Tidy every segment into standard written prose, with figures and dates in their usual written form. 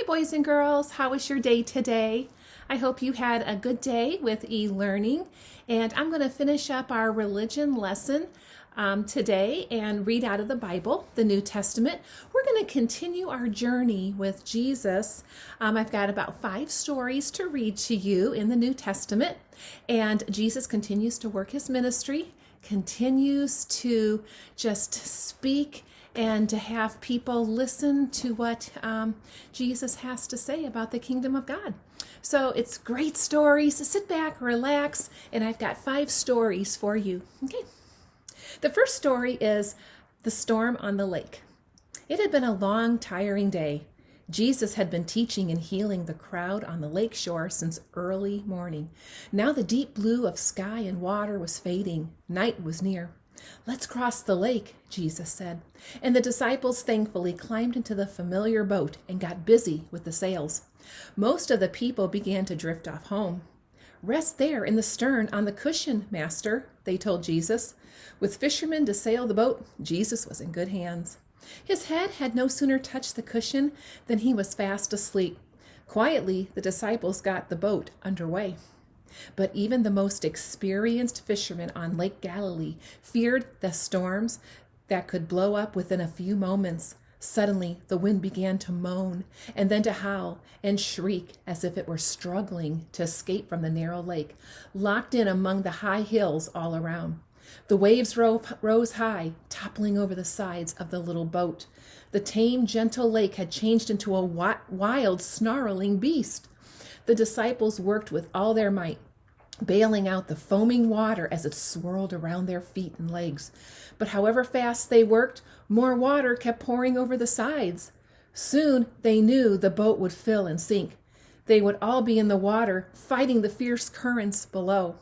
Hi, boys and girls. How was your day today? I hope you had a good day with e-learning. And I'm going to finish up our religion lesson today and read out of the Bible, the New Testament. We're going to continue our journey with Jesus. I've got about 5 stories to read to you in the New Testament. And Jesus continues to work his ministry, continues to just speak and to have people listen to what Jesus has to say about the kingdom of God. So it's great stories. So sit back, relax, and I've got 5 stories for you. Okay. The first story is the storm on the lake. It had been a long, tiring day. Jesus had been teaching and healing the crowd on the lake shore since early morning. Now the deep blue of sky and water was fading. Night was near. "Let's cross the lake," Jesus said. And the disciples thankfully climbed into the familiar boat and got busy with the sails. Most of the people began to drift off home. "Rest there in the stern on the cushion, Master," they told Jesus. With fishermen to sail the boat, Jesus was in good hands. His head had no sooner touched the cushion than he was fast asleep. Quietly, the disciples got the boat underway. But even the most experienced fishermen on Lake Galilee feared the storms that could blow up within a few moments. Suddenly, the wind began to moan and then to howl and shriek as if it were struggling to escape from the narrow lake, locked in among the high hills all around. The waves rose high, toppling over the sides of the little boat. The tame, gentle lake had changed into a wild, snarling beast. The disciples worked with all their might, bailing out the foaming water as it swirled around their feet and legs. But however fast they worked, more water kept pouring over the sides. Soon they knew the boat would fill and sink. They would all be in the water, fighting the fierce currents below.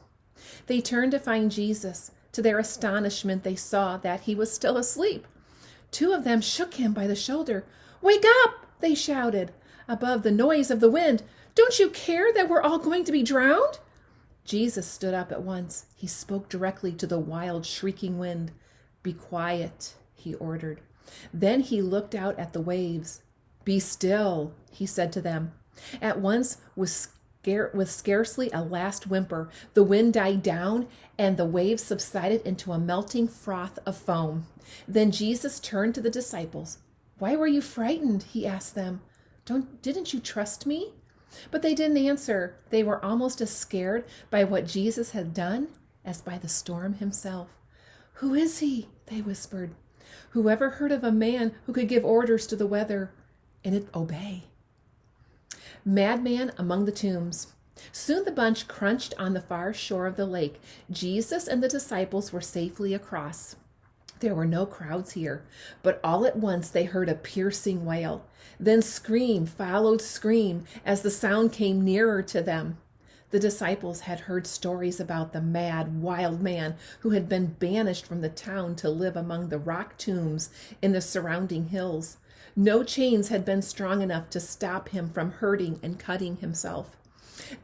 They turned to find Jesus. To their astonishment, they saw that he was still asleep. 2 of them shook him by the shoulder. "Wake up!" they shouted above the noise of the wind. "Don't you care that we're all going to be drowned?" Jesus stood up at once. He spoke directly to the wild, shrieking wind. "Be quiet," he ordered. Then he looked out at the waves. "Be still," he said to them. At once, with scarcely a last whimper, the wind died down and the waves subsided into a melting froth of foam. Then Jesus turned to the disciples. "Why were you frightened?" he asked them. Didn't you trust me?" But they didn't answer. They were almost as scared by what Jesus had done as by the storm himself. "Who is he?" they whispered. "Whoever heard of a man who could give orders to the weather and it obey?" Madman among the tombs. Soon the bunch crunched on the far shore of the lake. Jesus and the disciples were safely across. There were no crowds here, but all at once they heard a piercing wail. Then scream followed scream as the sound came nearer to them. The disciples had heard stories about the mad, wild man who had been banished from the town to live among the rock tombs in the surrounding hills. No chains had been strong enough to stop him from hurting and cutting himself.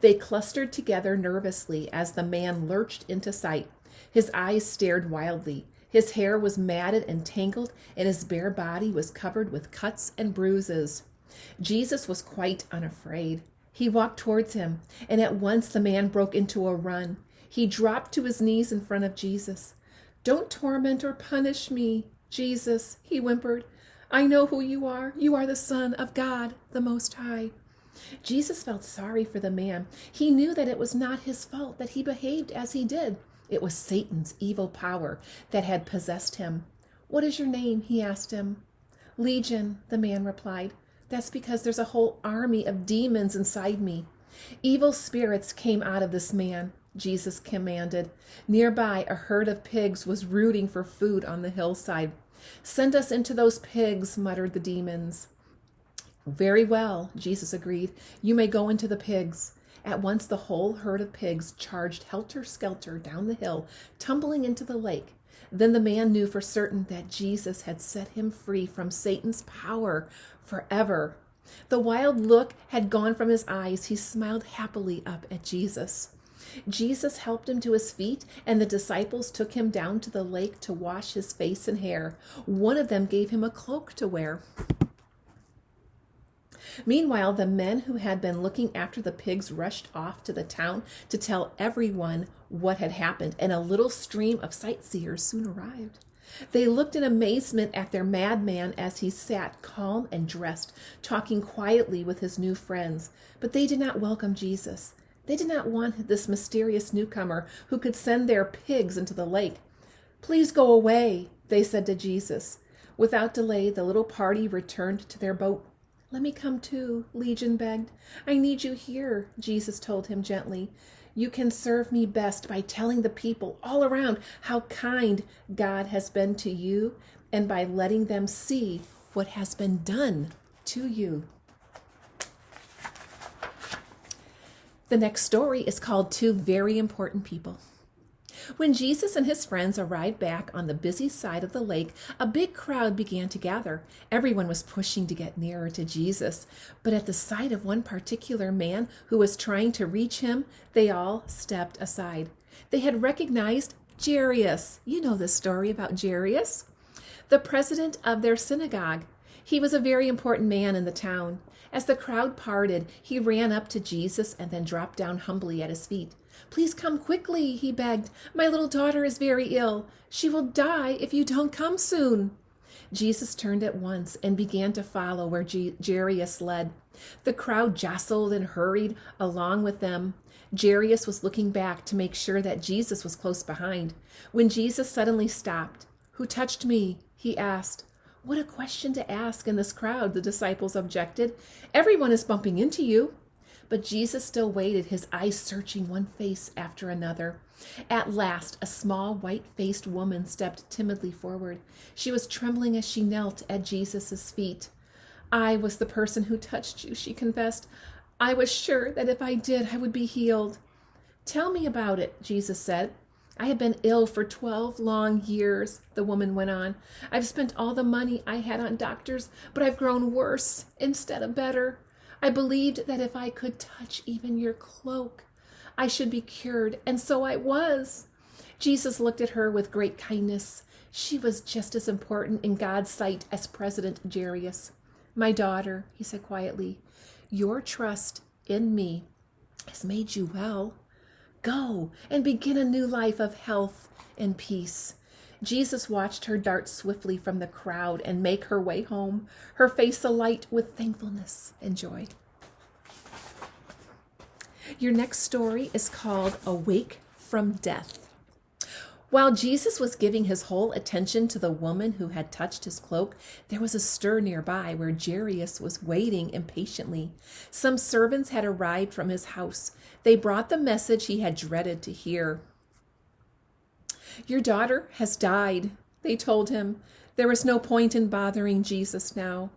They clustered together nervously as the man lurched into sight. His eyes stared wildly. His hair was matted and tangled, and his bare body was covered with cuts and bruises. Jesus was quite unafraid. He walked towards him, and at once the man broke into a run. He dropped to his knees in front of Jesus. "Don't torment or punish me, Jesus," he whimpered. "I know who you are. You are the Son of God, the Most High." Jesus felt sorry for the man. He knew that it was not his fault that he behaved as he did. It was Satan's evil power that had possessed him. "What is your name?" he asked him. "Legion," the man replied. "That's because there's a whole army of demons inside me." Evil spirits came out of this man, Jesus commanded. Nearby, a herd of pigs was rooting for food on the hillside. "Send us into those pigs," muttered the demons. "Very well," Jesus agreed. "You may go into the pigs." At once the whole herd of pigs charged helter-skelter down the hill, tumbling into the lake. Then the man knew for certain that Jesus had set him free from Satan's power forever. The wild look had gone from his eyes. He smiled happily up at Jesus. Jesus helped him to his feet, and the disciples took him down to the lake to wash his face and hair. One of them gave him a cloak to wear. Meanwhile, the men who had been looking after the pigs rushed off to the town to tell everyone what had happened, and a little stream of sightseers soon arrived. They looked in amazement at their madman as he sat calm and dressed, talking quietly with his new friends. But they did not welcome Jesus. They did not want this mysterious newcomer who could send their pigs into the lake. "Please go away," they said to Jesus. Without delay, the little party returned to their boat. "Let me come too," Legion begged. "I need you here," Jesus told him gently. "You can serve me best by telling the people all around how kind God has been to you and by letting them see what has been done to you." The next story is called Two Very Important People. When Jesus and his friends arrived back on the busy side of the lake, a big crowd began to gather. Everyone was pushing to get nearer to Jesus, but at the sight of one particular man who was trying to reach him, they all stepped aside. They had recognized Jairus. You know the story about Jairus, the president of their synagogue. He was a very important man in the town. As the crowd parted, he ran up to Jesus and then dropped down humbly at his feet. "Please come quickly," he begged. "My little daughter is very ill. She will die if you don't come soon." Jesus turned at once and began to follow where Jairus led. The crowd jostled and hurried along with them. Jairus was looking back to make sure that Jesus was close behind. When Jesus suddenly stopped, "Who touched me?" he asked. "What a question to ask in this crowd," the disciples objected. "Everyone is bumping into you." But Jesus still waited, his eyes searching one face after another. At last, a small, white-faced woman stepped timidly forward. She was trembling as she knelt at Jesus' feet. "I was the person who touched you," she confessed. "I was sure that if I did, I would be healed." "Tell me about it," Jesus said. "I have been ill for 12 long years," the woman went on. "I've spent all the money I had on doctors, but I've grown worse instead of better. I believed that if I could touch even your cloak, I should be cured, and so I was." Jesus looked at her with great kindness. She was just as important in God's sight as President Jairus. "My daughter," he said quietly, "your trust in me has made you well. Go and begin a new life of health and peace." Jesus watched her dart swiftly from the crowd and make her way home, her face alight with thankfulness and joy. Your next story is called Awake from Death. While Jesus was giving his whole attention to the woman who had touched his cloak, there was a stir nearby where Jairus was waiting impatiently. Some servants had arrived from his house. They brought the message he had dreaded to hear. "Your daughter has died," they told him. There was no point in bothering Jesus now.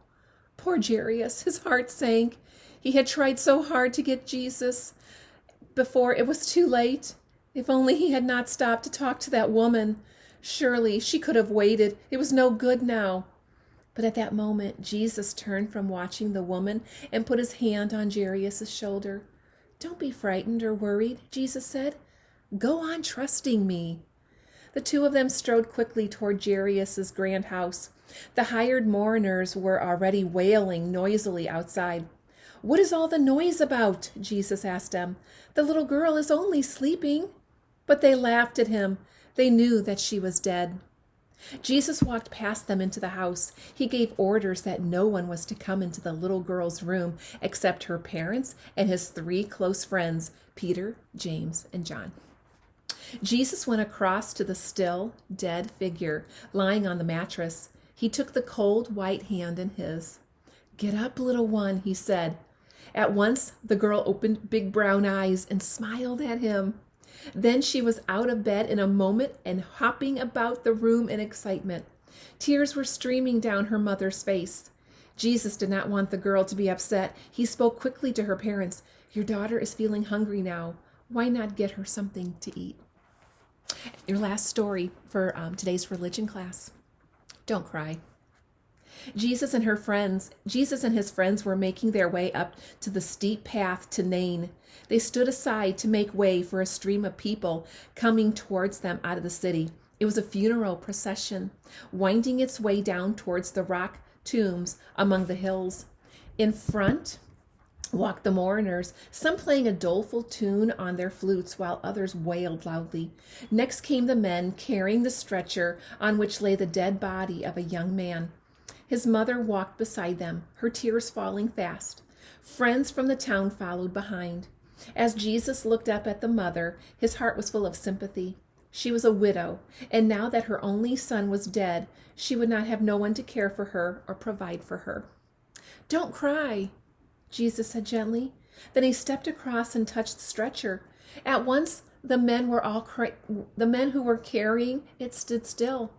Poor Jairus, his heart sank. He had tried so hard to get Jesus before it was too late. If only he had not stopped to talk to that woman. Surely she could have waited. It was no good now. But at that moment, Jesus turned from watching the woman and put his hand on Jairus' shoulder. "Don't be frightened or worried," Jesus said. "Go on trusting me." The two of them strode quickly toward Jairus' grand house. The hired mourners were already wailing noisily outside. "What is all the noise about?" Jesus asked them. "The little girl is only sleeping." But they laughed at him. They knew that she was dead. Jesus walked past them into the house. He gave orders that no one was to come into the little girl's room except her parents and his 3 close friends, Peter, James, and John. Jesus went across to the still, dead figure lying on the mattress. He took the cold, white hand in his. "Get up, little one," he said. At once, the girl opened big brown eyes and smiled at him. Then she was out of bed in a moment and hopping about the room in excitement. Tears were streaming down her mother's face. Jesus did not want the girl to be upset. He spoke quickly to her parents. "Your daughter is feeling hungry now. Why not get her something to eat?" Your last story for today's religion class. Don't cry. Jesus and his friends were making their way up to the steep path to Nain. They stood aside to make way for a stream of people coming towards them out of the city. It was a funeral procession, winding its way down towards the rock tombs among the hills. In front walked the mourners, some playing a doleful tune on their flutes while others wailed loudly. Next came the men carrying the stretcher on which lay the dead body of a young man. His mother walked beside them, her tears falling fast. Friends from the town followed behind. As Jesus looked up at the mother, his heart was full of sympathy. She was a widow, and now that her only son was dead, she would not have no one to care for her or provide for her. "Don't cry," Jesus said gently. Then he stepped across and touched the stretcher. At once, the men who were carrying it stood still.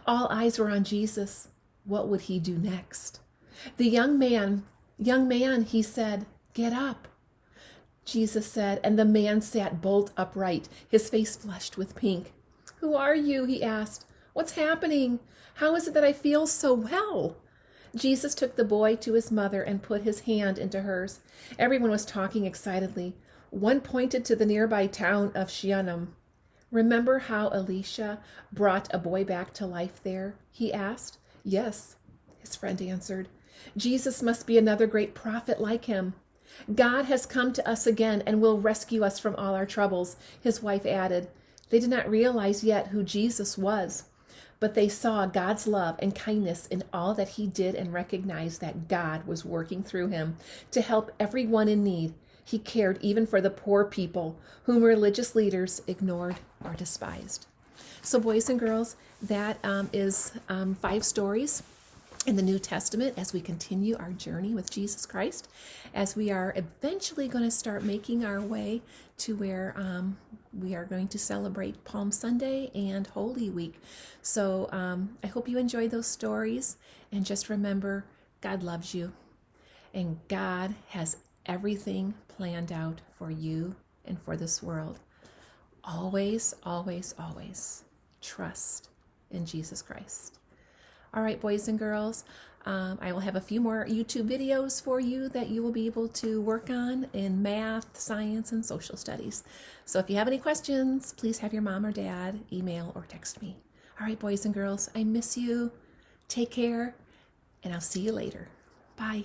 All eyes were on Jesus. What would he do next? The young man, he said, "Get up." Jesus said, and the man sat bolt upright, his face flushed with pink. "Who are you?" he asked. "What's happening? How is it that I feel so well?" Jesus took the boy to his mother and put his hand into hers. Everyone was talking excitedly. One pointed to the nearby town of Shunem. "Remember how Elisha brought a boy back to life there?" he asked. "Yes," his friend answered. "Jesus must be another great prophet like him." "God has come to us again and will rescue us from all our troubles," his wife added. They did not realize yet who Jesus was, but they saw God's love and kindness in all that he did and recognized that God was working through him to help everyone in need. He cared even for the poor people whom religious leaders ignored or despised. So boys and girls, that is 5 stories in the New Testament as we continue our journey with Jesus Christ, as we are eventually going to start making our way to where we are going to celebrate Palm Sunday and Holy Week. So I hope you enjoyed those stories, and just remember, God loves you, and God has everything planned out for you and for this world. Always, always, always trust in Jesus Christ. All right, boys and girls, I will have a few more YouTube videos for you that you will be able to work on in math, science, and social studies. So if you have any questions, please have your mom or dad email or text me. All right, boys and girls, I miss you. Take care, and I'll see you later. Bye.